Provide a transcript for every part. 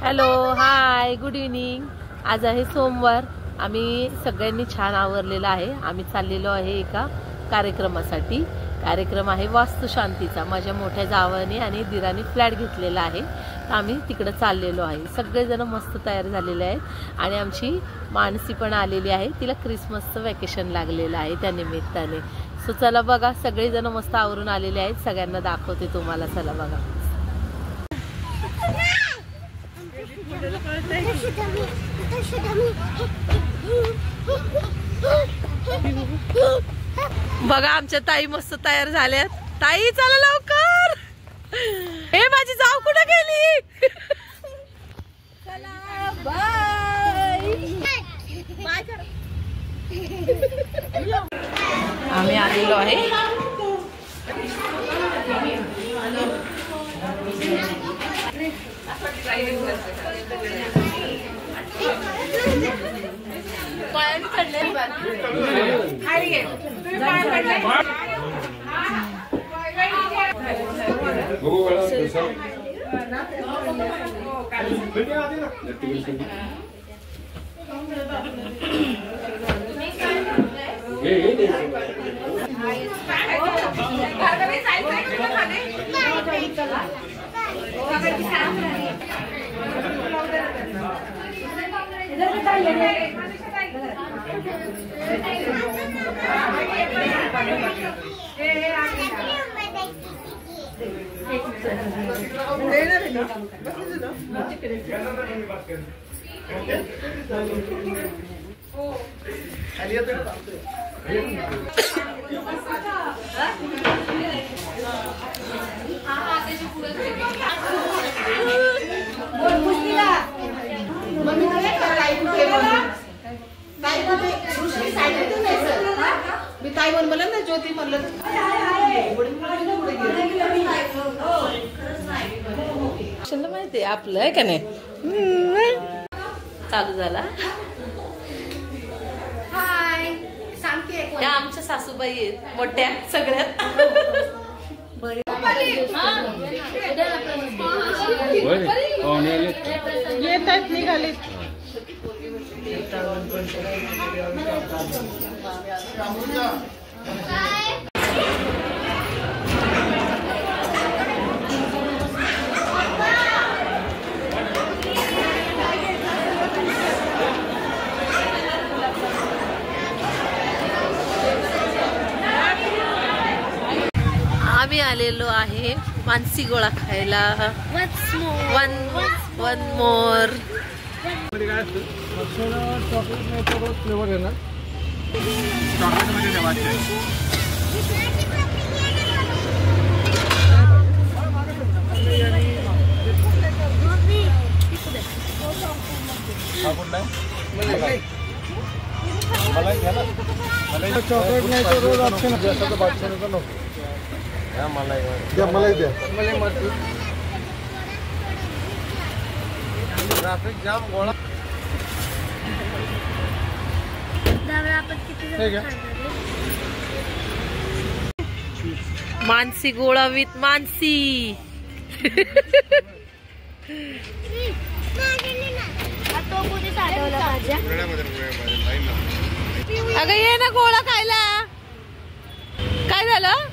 Hello, हाय, good evening. आज आहे सोमवार। आम्ही सगळ्यांनी छान आवरलेलं आहे। आम्ही चाललेलो आहे एका कार्यक्रमासाठी। कार्यक्रम आहे वास्तुशांतीचा। माझ्या मोठ्या जावाने आणि दिराने फ्लॅट घेतलेला आहे, तर आम्ही तिकडे चाललेलो आहे। सगळेजण मस्त तयार झालेले आहेत आणि आमची मानसी पण आलेली आहे। तिला क्रिसमसचं वॅकेशन लागलेलं आहे त्या निमित्ताने। सो चला बघा, सगळेजण मस्त आवरून आलेले आहेत। सगळ्यांना दाखवते तुम्हाला, चला बघा। बघा आमच्या ताई मस्त तयार झाल्यात। ताई चला लवकर। हे माझी जाव कुठे गेली? चला बाय। आम्ही आलेलो आहे। मी ताई म्हणलं ना, ज्योती म्हणलं माहिती आपलं आहे का नाही। चालू झाला। त्या आमच्या सासूबाई आहेत मोठ्या सगळ्यात। येत आहेत, निघाले। आम्ही आलेलो आहे मानसी गोळा खायला। One more. चॉकलेट फ्लेवर आहे ना, चॉकलेट मध्ये ठेवायचे। चॉकलेट नाही तर रोज ऑप्शन आहे, बादशाह नको। मलाई द्या। ट्रॅफिक जाम गोळा। मानसी गोळा विथ मानसी। अगं ये ना गोळा खायला। काय झालं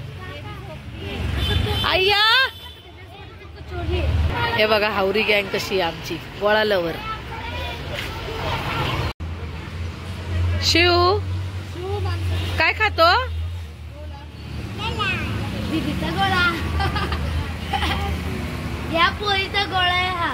आय्या? हे बघा हावरी गँग कशी आहे आमची, गोळा लवर। शिव काय खातो? दीदीचा गोळा। या पोळीचा गोळा आहे हा।